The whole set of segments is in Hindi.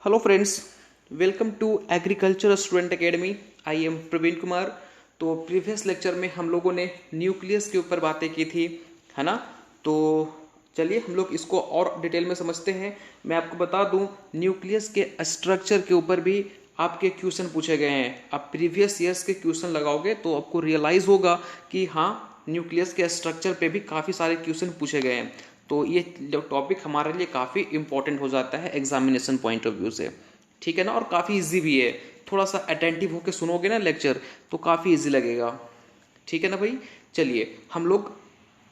Hello friends, welcome to agriculture student academy. I am Praveen Kumar. तो प्रीवियस लेक्चर में हम लोगों ने न्यूक्लियस के ऊपर बातें की थी, है ना। तो चलिए हम लोग इसको और डिटेल में समझते हैं। मैं आपको बता दूं, न्यूक्लियस के स्ट्रक्चर के ऊपर भी आपके क्वेश्चन पूछे गए हैं। आप प्रीवियस ईयर्स के क्वेश्चन लगाओगे तो आपको रियलाइज होगा कि हाँ, न्यूक्लियस के स्ट्रक्चर पे भी काफ़ी सारे क्वेश्चन पूछे गए हैं। तो ये टॉपिक हमारे लिए काफ़ी इंपॉर्टेंट हो जाता है एग्जामिनेशन पॉइंट ऑफ व्यू से, ठीक है ना। और काफ़ी इजी भी है, थोड़ा सा अटेंटिव होकर सुनोगे ना लेक्चर तो काफ़ी इजी लगेगा, ठीक है ना भाई। चलिए हम लोग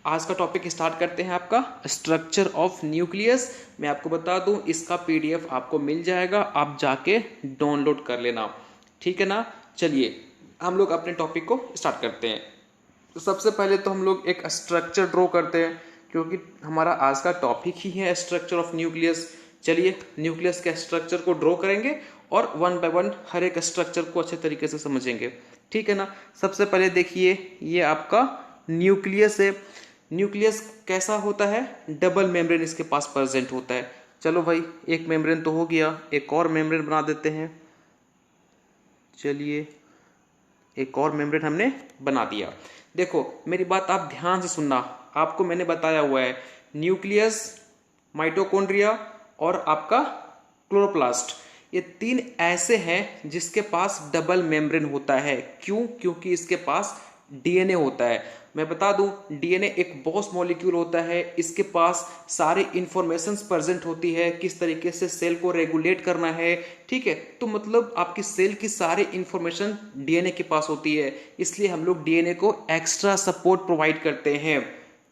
आज का टॉपिक स्टार्ट करते हैं, आपका स्ट्रक्चर ऑफ न्यूक्लियस। मैं आपको बता दूं, इसका पीडीएफ आपको मिल जाएगा, आप जाके डाउनलोड कर लेना, ठीक है ना। चलिए हम लोग अपने टॉपिक को स्टार्ट करते हैं। तो सबसे पहले तो हम लोग एक स्ट्रक्चर ड्रॉ करते हैं, क्योंकि हमारा आज का टॉपिक ही है स्ट्रक्चर ऑफ न्यूक्लियस। चलिए न्यूक्लियस के स्ट्रक्चर को ड्रॉ करेंगे और वन बाय वन हर एक स्ट्रक्चर को अच्छे तरीके से समझेंगे, ठीक है ना। सबसे पहले देखिए, ये आपका न्यूक्लियस है। न्यूक्लियस कैसा होता है? डबल मेम्ब्रेन इसके पास प्रेजेंट होता है। चलो भाई, एक मेम्ब्रेन तो हो गया, एक और मेम्ब्रेन बना देते हैं। चलिए एक और मेम्ब्रेन हमने बना दिया। देखो मेरी बात आप ध्यान से सुनना, आपको मैंने बताया हुआ है न्यूक्लियस, माइटोकॉन्ड्रिया और आपका क्लोरोप्लास्ट, ये तीन ऐसे हैं जिसके पास डबल मेम्ब्रेन होता है। क्यों? क्योंकि इसके पास डीएनए होता है। मैं बता दूं, डीएनए एक बॉस मॉलिक्यूल होता है, इसके पास सारी इंफॉर्मेशन प्रेजेंट होती है, किस तरीके से सेल को रेगुलेट करना है, ठीक है। तो मतलब आपकी सेल की सारी इंफॉर्मेशन डीएनए के पास होती है, इसलिए हम लोग डीएनए को एक्स्ट्रा सपोर्ट प्रोवाइड करते हैं।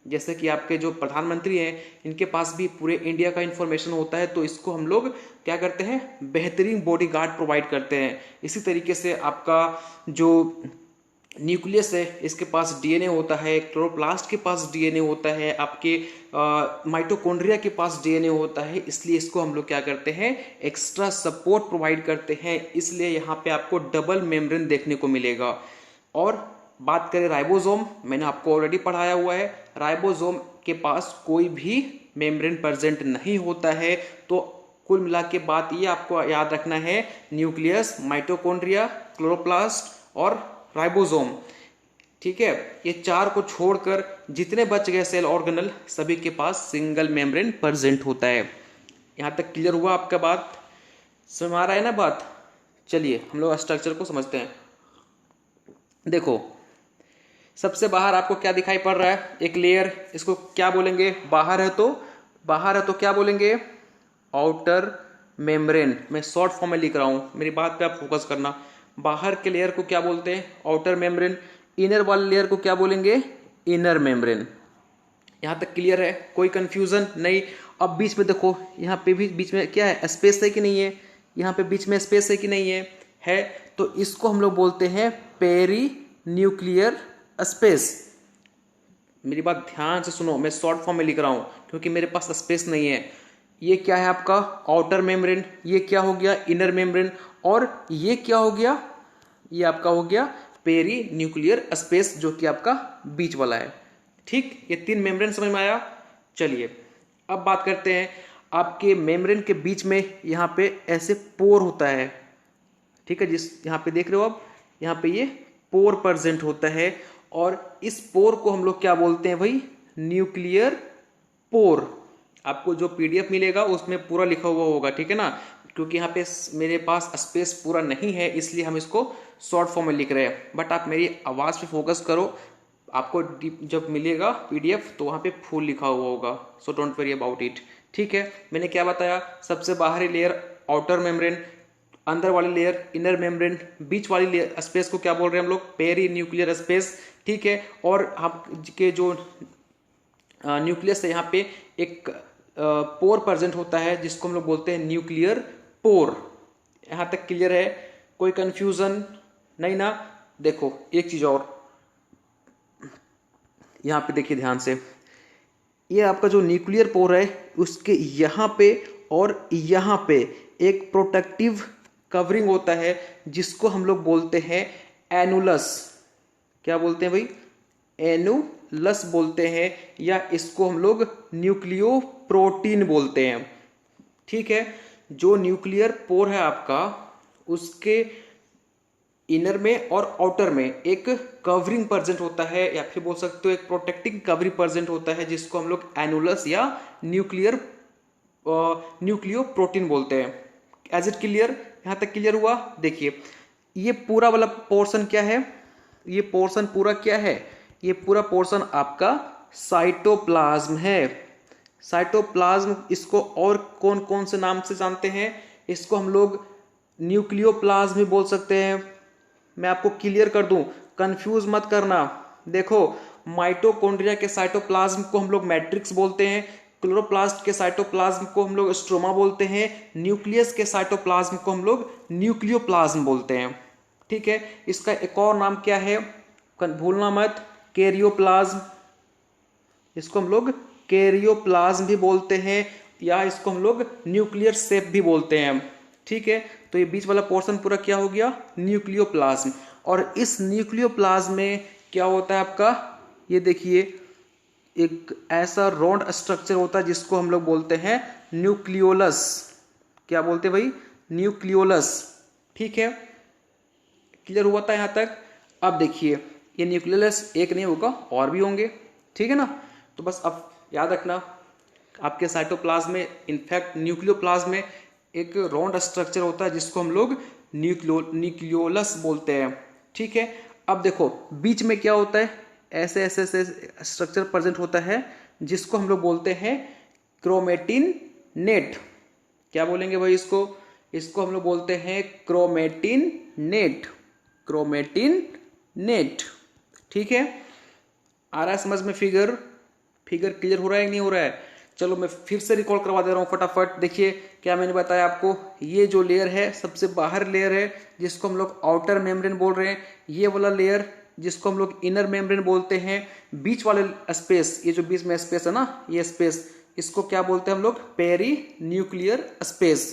जैसे कि आपके जो प्रधानमंत्री हैं, इनके पास भी पूरे इंडिया का इंफॉर्मेशन होता है, तो इसको हम लोग क्या करते हैं, बेहतरीन बॉडीगार्ड प्रोवाइड करते हैं। इसी तरीके से आपका जो न्यूक्लियस है, इसके पास डीएनए होता है, क्लोरोप्लास्ट के पास डीएनए होता है, आपके माइटोकॉन्ड्रिया के पास डीएनए होता है, इसलिए इसको हम लोग क्या करते हैं, एक्स्ट्रा सपोर्ट प्रोवाइड करते हैं। इसलिए यहाँ पे आपको डबल मेम्ब्रेन देखने को मिलेगा। और बात करें राइबोसोम, मैंने आपको ऑलरेडी पढ़ाया हुआ है, राइबोसोम के पास कोई भी मेम्ब्रेन प्रेजेंट नहीं होता है। तो कुल मिला के बात ये आपको याद रखना है, न्यूक्लियस, माइटोकॉन्ड्रिया, क्लोरोप्लास्ट और राइबोसोम, ठीक है। ये चार को छोड़कर जितने बच गए सेल ऑर्गेनल, सभी के पास सिंगल मेम्ब्रेन प्रेजेंट होता है। यहां तक क्लियर हुआ आपका बात? समझ आ रहा है ना बात? चलिए हम लोग स्ट्रक्चर को समझते हैं। देखो सबसे बाहर आपको क्या दिखाई पड़ रहा है? एक लेयर, इसको क्या बोलेंगे? बाहर है तो क्या बोलेंगे? Outer membrane. मैं शॉर्ट फॉर्म में लिख रहा हूं, मेरी बात पे आप फोकस करना। बाहर के लेयर को क्या बोलते हैं? Outer membrane. इनर वाले लेयर को क्या बोलेंगे? Inner membrane. यहां तक क्लियर है? कोई कंफ्यूजन नहीं? अब बीच में देखो, यहाँ पे भी बीच में क्या है, स्पेस है कि नहीं है? यहाँ पे बीच में स्पेस है कि नहीं है? है। तो इसको हम लोग बोलते हैं पेरी न्यूक्लियर स्पेस। मेरी बात ध्यान से सुनो, मैं शॉर्ट फॉर्म में लिख रहा हूं क्योंकि मेरे पास स्पेस नहीं है। ये क्या है आपका? Outer membrane. ये क्या हो गया? Inner membrane. और ये क्या हो गया? ये आपका हो गया पेरी न्यूक्लियर स्पेस, जो कि आपका बीच वाला है, ठीक। ये तीन मेम्ब्रेन समझ में आया? चलिए अब बात करते हैं, आपके मेम्ब्रेन के बीच में यहाँ पे ऐसे पोर होता है, ठीक है। जिस यहाँ पे देख रहे हो आप, यहाँ पे ये पोर प्रेजेंट होता है, और इस पोर को हम लोग क्या बोलते हैं भाई? Nuclear pore. आपको जो पीडीएफ मिलेगा उसमें पूरा लिखा हुआ होगा, ठीक है ना। क्योंकि यहाँ पे मेरे पास स्पेस पूरा नहीं है, इसलिए हम इसको शॉर्ट फॉर्म में लिख रहे हैं। बट आप मेरी आवाज पे फोकस करो, आपको जब मिलेगा पीडीएफ तो वहां पे फुल लिखा हुआ होगा, so don't worry about it, ठीक है। मैंने क्या बताया? सबसे बाहरी लेयर आउटर मेम्ब्रेन, अंदर वाली लेयर इनर मेम्ब्रेन, बीच वाली लेयर स्पेस को क्या बोल रहे हैं हम लोग? पेरी न्यूक्लियर स्पेस, ठीक है। और आपके जो न्यूक्लियस है, यहाँ पे एक पोर प्रेजेंट होता है, जिसको हम लोग बोलते हैं न्यूक्लियर पोर। यहां तक क्लियर है? कोई कंफ्यूजन नहीं ना? देखो एक चीज और, यहां पे देखिए ध्यान से, ये आपका जो न्यूक्लियर पोर है, उसके यहां पे और यहां पे एक प्रोटेक्टिव कवरिंग होता है, जिसको हम लोग बोलते हैं एनुलस। क्या बोलते हैं भाई? एनुलस बोलते हैं, या इसको हम लोग न्यूक्लियो प्रोटीन बोलते हैं, ठीक है। जो न्यूक्लियर पोर है आपका, उसके इनर में और आउटर में एक कवरिंग प्रेजेंट होता है, या फिर बोल सकते हो एक प्रोटेक्टिंग कवरिंग प्रेजेंट होता है, जिसको हम लोग एनुलस या न्यूक्लियो प्रोटीन बोलते हैं। Is it clear? यहां तक क्लियर हुआ? देखिए ये पूरा वाला पोर्शन क्या है, ये पोर्शन पूरा क्या है, ये पूरा पोर्शन आपका साइटोप्लाज्म है। साइटोप्लाज्म, इसको और कौन कौन से नाम से जानते हैं? इसको हम लोग न्यूक्लियोप्लाज्म भी बोल सकते हैं। मैं आपको क्लियर कर दूं, कंफ्यूज मत करना। देखो, माइटोकॉन्ड्रिया के साइटोप्लाज्म को हम लोग मैट्रिक्स बोलते हैं, क्लोरोप्लास्ट के साइटोप्लाज्म को हम लोग स्ट्रोमा बोलते हैं, न्यूक्लियस के साइटोप्लाज्म को हम लोग न्यूक्लियोप्लाज्म बोलते हैं। ठीक है, इसका एक और नाम क्या है, भूलना मत, कैरियोप्लाज्म। इसको हम लोग कैरियोप्लाज्म भी बोलते हैं, या इसको हम लोग न्यूक्लियर शेप भी बोलते हैं। ठीक है, तो ये बीच वाला पोर्शन पूरा क्या हो गया, न्यूक्लियोप्लाज्म। और इस न्यूक्लियोप्लाज्म में क्या होता है आपका, ये देखिए एक ऐसा राउंड स्ट्रक्चर होता है जिसको हम लोग बोलते हैं न्यूक्लियोलस। क्या बोलते हैं भाई, न्यूक्लियोलस। ठीक है, क्लियर हुआ था यहां तक? अब देखिए ये न्यूक्लियोलस एक नहीं होगा, और भी होंगे। ठीक है ना, तो बस अब याद रखना, आपके साइटोप्लाज्म में, इनफैक्ट न्यूक्लियोप्लाज्म में एक राउंड स्ट्रक्चर होता है जिसको हम लोग न्यूक्लियोलस बोलते हैं। ठीक है, अब देखो बीच में क्या होता है, ऐसे ऐसे ऐसे स्ट्रक्चर प्रेजेंट होता है जिसको हम लोग बोलते हैं क्रोमेटिन नेट। क्या बोलेंगे भाई इसको? इसको हम लोग बोलते हैं क्रोमेटिन नेट, क्रोमेटिन नेट। ठीक है, आ रहा है समझ में? फिगर क्लियर हो रहा है कि नहीं हो रहा है? चलो मैं फिर से रिकॉल करवा दे रहा हूँ फटाफट। देखिए क्या मैंने बताया आपको, ये जो लेयर है सबसे बाहर लेयर है जिसको हम लोग आउटर मेम्ब्रेन बोल रहे हैं, ये वाला लेयर जिसको हम लोग इनर मेम्ब्रेन बोलते हैं, बीच वाले स्पेस, ये जो बीच में स्पेस है ना, ये स्पेस, इसको क्या बोलते हैं हम लोग, पेरी न्यूक्लियर स्पेस।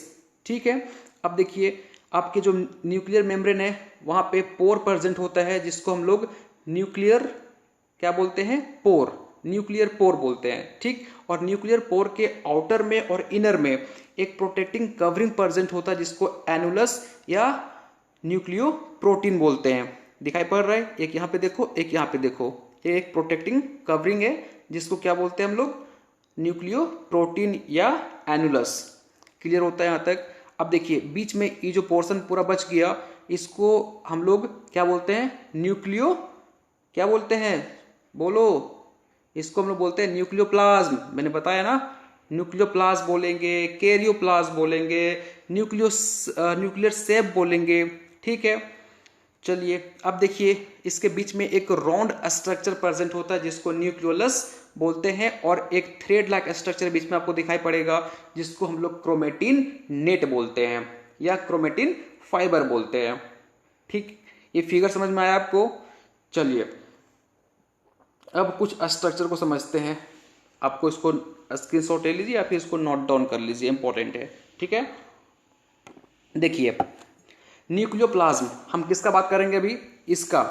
ठीक है, अब देखिए आपके जो न्यूक्लियर मेम्ब्रेन है वहां पे पोर प्रेजेंट होता है जिसको हम लोग न्यूक्लियर क्या बोलते हैं, पोर, न्यूक्लियर पोर बोलते हैं। ठीक, और न्यूक्लियर पोर के आउटर में और इनर में एक प्रोटेक्टिंग कवरिंग प्रेजेंट होता है जिसको एनुलस या न्यूक्लियो प्रोटीन बोलते हैं। दिखाई पड़ रहा है? एक यहाँ पे देखो, एक यहाँ पे देखो, ये एक प्रोटेक्टिंग कवरिंग है जिसको क्या बोलते हैं हम लोग, न्यूक्लियो प्रोटीन या एनुलस। क्लियर होता है यहाँ तक? अब देखिए बीच में ये जो पोर्शन पूरा बच गया, इसको हम लोग क्या बोलते हैं, न्यूक्लियो, क्या बोलते हैं, बोलो, इसको हम लोग बोलते हैं न्यूक्लियोप्लाज्म। मैंने बताया ना, न्यूक्लियोप्लाज्म बोलेंगे, कैरियोप्लाज्म बोलेंगे, न्यूक्लियर शेप बोलेंगे। ठीक है, चलिए अब देखिए इसके बीच में एक राउंड स्ट्रक्चर प्रेजेंट होता है जिसको न्यूक्लियोलस बोलते हैं, और एक थ्रेड लाइक स्ट्रक्चर बीच में आपको दिखाई पड़ेगा जिसको हम लोग क्रोमेटिन नेट बोलते हैं या क्रोमेटिन फाइबर बोलते हैं। ठीक, ये फिगर समझ में आया आपको? चलिए अब कुछ स्ट्रक्चर को समझते हैं। आपको इसको स्क्रीनशॉट ले लीजिए या फिर इसको नोट डाउन कर लीजिए, इंपॉर्टेंट है। ठीक है, देखिए न्यूक्लियोप्लाज्म, हम किसका बात करेंगे अभी, इसका,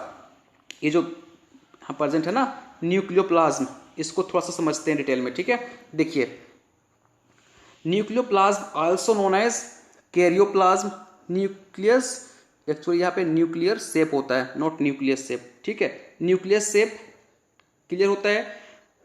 ये जो प्रेजेंट है ना न्यूक्लियोप्लाज्म, इसको थोड़ा सा समझते हैं डिटेल में। ठीक है, देखिए nucleoplasm also known as karyoplasm, nucleus, actually यहाँ पे न्यूक्लियर शेप होता है, नॉट न्यूक्लियस शेप। ठीक है, न्यूक्लियस शेप। क्लियर होता है?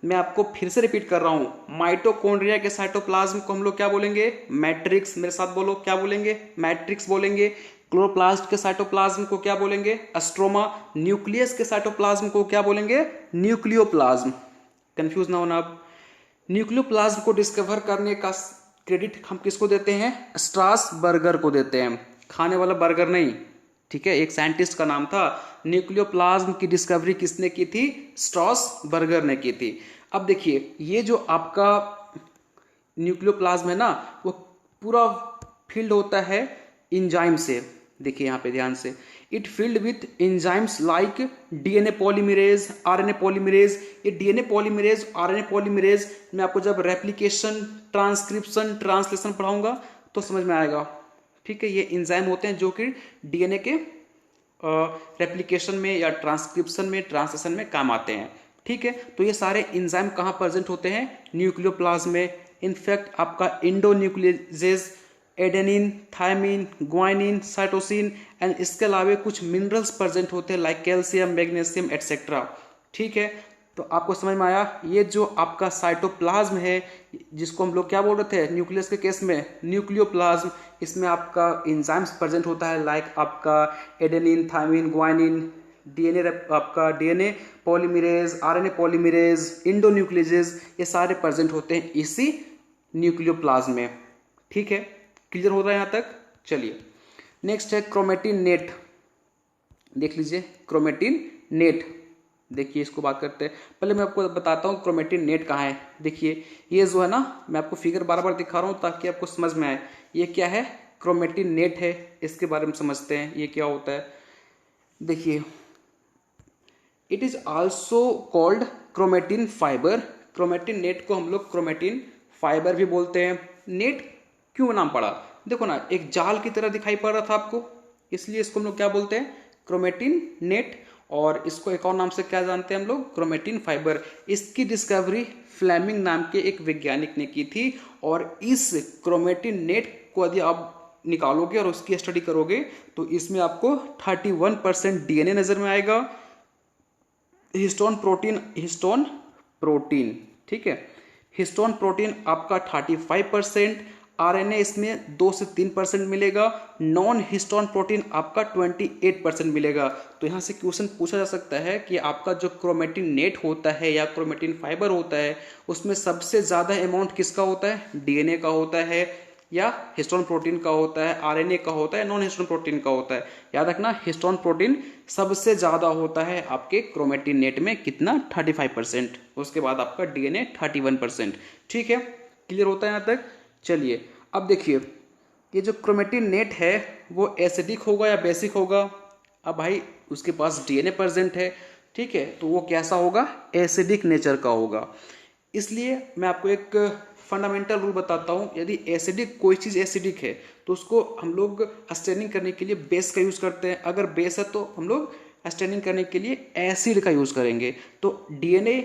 मैं आपको फिर से रिपीट कर रहा हूं, माइटोकॉन्ड्रिया के साइटोप्लाज्म को हम लोग क्या बोलेंगे, मैट्रिक्स। मेरे साथ बोलो, क्या बोलेंगे, मैट्रिक्स बोलेंगे। क्लोरोप्लास्ट के साइटोप्लाज्म को क्या बोलेंगे, स्ट्रोमा। न्यूक्लियस के साइटोप्लाज्म को क्या बोलेंगे, न्यूक्लियोप्लाज्म। कंफ्यूज ना होना। अब न्यूक्लियोप्लाज्म को डिस्कवर करने का क्रेडिट हम किसको देते हैं, स्ट्रासबर्गर को देते हैं, खाने वाला बर्गर नहीं। ठीक है, एक साइंटिस्ट का नाम था। न्यूक्लियोप्लाज्म की डिस्कवरी किसने की थी, स्ट्रासबर्गर ने की थी। अब देखिए ये जो आपका न्यूक्लियोप्लाज्म है ना, वो पूरा फील्ड होता है एंजाइम से। देखिए यहाँ पे ध्यान से, it field with enzymes like DNA polymerase, RNA polymerase. ये डीएनए पॉलीमरेज, आरएनए पॉलीमरेज मैं आपको जब रेप्लिकेशन, ट्रांसक्रिप्शन, ट्रांसलेशन पढ़ाऊंगा तो समझ में आएगा। ठीक है, ये एंजाइम होते हैं जो कि डीएनए के रेप्लिकेशन में या ट्रांसक्रिप्शन में, ट्रांसलेशन में काम आते हैं। ठीक है, तो ये सारे एंजाइम कहाँ प्रेजेंट होते हैं, न्यूक्लियोप्लाज्म में। इनफैक्ट आपका adenine, thymine, guanine, cytosine and इसके अलावा कुछ मिनरल्स प्रेजेंट होते हैं लाइक कैल्शियम, मैग्नीशियम एटसेट्रा। ठीक है, तो आपको समझ में आया। ये जो आपका साइटोप्लाज्म है, जिसको हम लोग क्या बोल रहे थे न्यूक्लियस के केस में न्यूक्लियोप्लाज्म, इसमें आपका एंजाइम्स प्रेजेंट होता है लाइक आपका एडेनिन, थायमिन, ग्वाइनिन, डीएनए, आपका डीएनए पॉलीमरेज, आरएनए पॉलीमरेज, इंडोन्यूक्लियजेज, ये सारे प्रेजेंट होते हैं इसी न्यूक्लियोप्लाज्म में। ठीक है, क्लियर हो रहा है यहाँ तक। चलिए नेक्स्ट है क्रोमेटिन नेट। देख लीजिए क्रोमेटिन नेट, देखिए इसको बात करते हैं। पहले मैं आपको बताता हूँ क्रोमेटिन नेट कहाँ है। देखिए ये जो है ना, मैं आपको फिगर बार बार दिखा रहा हूँ ताकि आपको समझ में आए। ये क्या है, क्रोमेटिन नेट है, इसके बारे में समझते हैं ये क्या होता है। देखिए it is also called chromatin fibre. Chromatin net को हम लोग क्रोमेटिन फाइबर भी बोलते हैं। नेट क्यों नाम पड़ा, देखो ना एक जाल की तरह दिखाई पड़ रहा था आपको, इसलिए इसको हम लोग क्या बोलते हैं, क्रोमेटिन नेट। और इसको एक और नाम से क्या जानते हैं हम लोग, क्रोमेटिन फाइबर। इसकी डिस्कवरी फ्लेमिंग नाम के एक वैज्ञानिक ने की थी। और इस क्रोमेटिन नेट को यदि आप निकालोगे और उसकी स्टडी करोगे तो इसमें आपको 31% डीएनए नजर में आएगा, हिस्टोन प्रोटीन, ठीक है, हिस्टोन प्रोटीन आपका 35%, आरएनए इसमें 2 से 3% मिलेगा, नॉन हिस्टोन प्रोटीन आपका 28% मिलेगा। तो यहाँ से क्वेश्चन पूछा जा सकता है कि आपका जो क्रोमेटिन नेट होता है या क्रोमेटिन फाइबर होता है उसमें सबसे ज़्यादा अमाउंट किसका होता है, डीएनए का होता है या हिस्टोन प्रोटीन का होता है, आरएनए का होता है, नॉन हिस्टोन प्रोटीन का होता है। याद रखना हिस्टोन प्रोटीन सबसे ज़्यादा होता है आपके क्रोमेटिन नेट में, कितना 35%, उसके बाद आपका डीएनए 31%। ठीक है, क्लियर होता है यहाँ तक। चलिए अब देखिए ये जो क्रोमेटिन नेट है वो एसिडिक होगा या बेसिक होगा। अब भाई उसके पास डीएनए प्रेजेंट है, ठीक है, तो वो कैसा होगा, एसिडिक नेचर का होगा। इसलिए मैं आपको एक फंडामेंटल रूल बताता हूँ, यदि एसिडिक कोई चीज़ एसिडिक है तो उसको हम लोग स्टेनिंग करने के लिए बेस का यूज़ करते हैं। अगर बेस है तो हम लोग स्टेनिंग करने के लिए एसिड का यूज़ करेंगे। तो डीएनए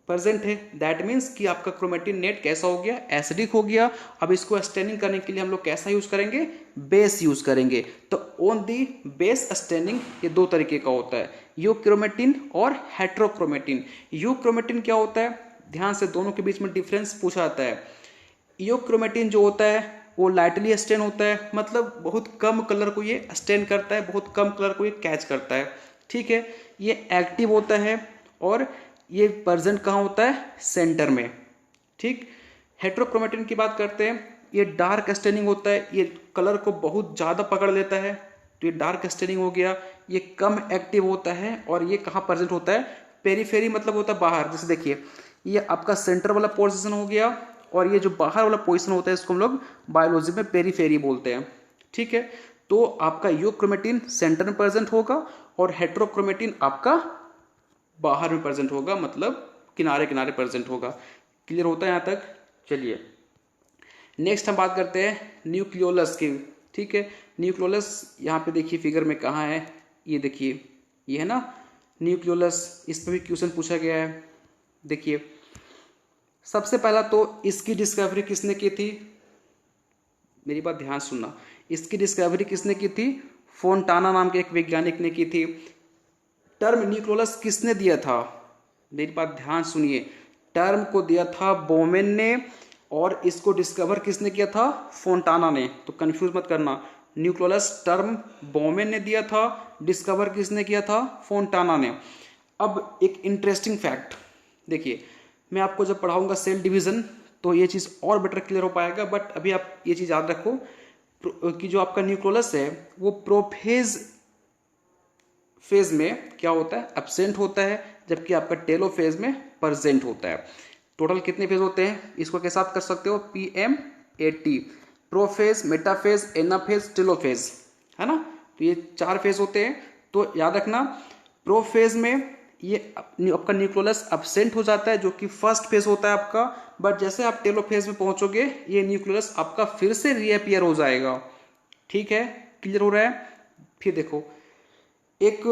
प्रेजेंट है, दैट मीन्स कि आपका क्रोमेटिन नेट कैसा हो गया, एसिडिक हो गया। अब इसको स्टेनिंग करने के लिए हम लोग कैसा यूज करेंगे, बेस यूज करेंगे। तो ऑन दी बेस स्टेनिंग ये दो तरीके का होता है, यूक्रोमेटिन और हेट्रोक्रोमेटिन। यूक्रोमेटिन क्या होता है, ध्यान से दोनों के बीच में डिफरेंस पूछा जाता है। यूक्रोमेटिन जो होता है वो लाइटली स्टेन होता है, मतलब बहुत कम कलर को ये स्टेन करता है, बहुत कम कलर को ये कैच करता है। ठीक है, ये एक्टिव होता है और ये प्रेजेंट कहाँ होता है, सेंटर में। ठीक, हेट्रोक्रोमेटिन की बात करते हैं, ये डार्क स्टेनिंग होता है, ये कलर को बहुत ज़्यादा पकड़ लेता है, तो ये डार्क स्टेनिंग हो गया। ये कम एक्टिव होता है और ये कहाँ प्रेजेंट होता है, पेरीफेरी, मतलब होता है बाहर। जैसे देखिए ये आपका सेंटर वाला पोजीशन हो गया और ये जो बाहर वाला पोजीशन होता है इसको हम लोग बायोलॉजी में पेरीफेरी बोलते हैं। ठीक है, तो आपका यूक्रोमेटिन सेंटर में प्रेजेंट होगा और हेट्रोक्रोमेटिन आपका बाहर में प्रेजेंट होगा, मतलब किनारे किनारे प्रेजेंट होगा। क्लियर होता है यहाँ तक। चलिए नेक्स्ट हम बात करते हैं न्यूक्लियोलस की। ठीक है, न्यूक्लियोलस यहाँ पे देखिए फिगर में कहाँ है, ये देखिए ये है ना न्यूक्लियोलस, इस पर भी क्वेश्चन पूछा गया है। देखिए सबसे पहला तो इसकी डिस्कवरी किसने की थी, मेरी बात ध्यान सुनना, इसकी डिस्कवरी किसने की थी, फोंटाना नाम के एक वैज्ञानिक ने की थी। टर्म न्यूक्लियोलस किसने दिया था, मेरी बात ध्यान सुनिए, टर्म को दिया था बोमेन ने और इसको डिस्कवर किसने किया था, फोंटाना ने। तो कंफ्यूज मत करना, न्यूक्लियोलस टर्म बोमेन ने दिया था, डिस्कवर किसने किया था, फोंटाना ने। अब एक इंटरेस्टिंग फैक्ट देखिए, मैं आपको जब पढ़ाऊंगा सेल डिवीजन तो ये चीज़ और बेटर क्लियर हो पाएगा, बट अभी आप ये चीज़ याद रखो कि जो आपका न्यूक्लियोलस है वो प्रोफेज फेज में क्या होता है, एब्सेंट होता है, जबकि आपका टेलोफेज में प्रेजेंट होता है। टोटल कितने फेज होते हैं, इसको कैसे आप कर सकते हो, PMAT, prophase, metaphase, anaphase, telophase, है ना। तो ये 4 फेज होते हैं। तो याद रखना प्रोफेज में ये आपका न्यूक्लियोलस एब्सेंट हो जाता है, जो कि फर्स्ट फेज होता है आपका, बट जैसे आप टेलोफेज में पहुंचोगे ये न्यूक्लियोलस आपका फिर से रीअपियर हो जाएगा। ठीक है, क्लियर हो रहा है। फिर देखो एक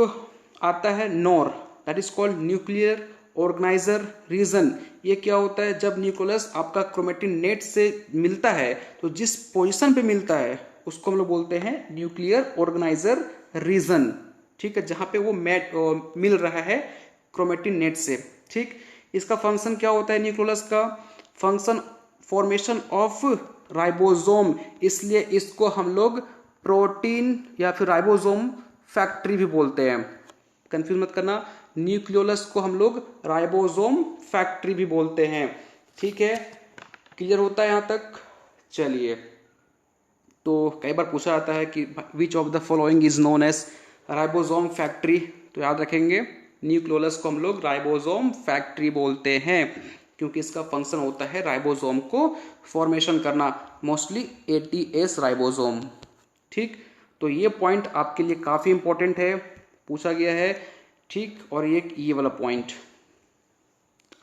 आता है NOR, that is called nuclear organizer region, ये क्या होता है, जब न्यूक्लियस आपका क्रोमेटिन नेट से मिलता है तो जिस पोजीशन पे मिलता है उसको हम लोग बोलते हैं न्यूक्लियर ऑर्गेनाइजर रीजन। ठीक है, जहां पे वो मिल रहा है क्रोमेटिन नेट से। ठीक, इसका फंक्शन क्या होता है न्यूक्लियस का, फंक्शन फॉर्मेशन ऑफ राइबोसोम, इसलिए इसको हम लोग प्रोटीन या फिर राइबोसोम फैक्ट्री भी बोलते हैं। कंफ्यूज मत करना, न्यूक्लियोलस को हम लोग राइबोसोम फैक्ट्री भी बोलते हैं। ठीक है, क्लियर होता है यहां तक। चलिए, तो कई बार पूछा जाता है कि which of the following is known as ribosome factory, तो याद रखेंगे न्यूक्लियोलस को हम लोग राइबोसोम फैक्ट्री बोलते हैं क्योंकि इसका फंक्शन होता है राइबोसोम को फॉर्मेशन करना, मोस्टली एटीएस राइबोसोम। ठीक, तो ये पॉइंट आपके लिए काफी इंपॉर्टेंट है, पूछा गया है। ठीक, और ये वाला पॉइंट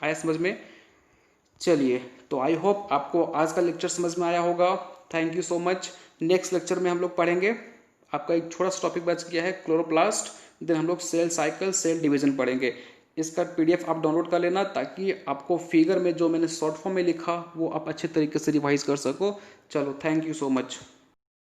आया समझ में। चलिए, तो आई होप आपको आज का लेक्चर समझ में आया होगा। Thank you so much. Next lecture में हम लोग पढ़ेंगे, आपका एक छोटा सा टॉपिक बच गया है क्लोरोप्लास्ट, देन हम लोग सेल साइकिल, सेल डिवीजन पढ़ेंगे। इसका पीडीएफ आप डाउनलोड कर लेना ताकि आपको फिगर में जो मैंने शॉर्ट फॉर्म में लिखा वो आप अच्छे तरीके से रिवाइज कर सको। चलो, थैंक यू सो मच।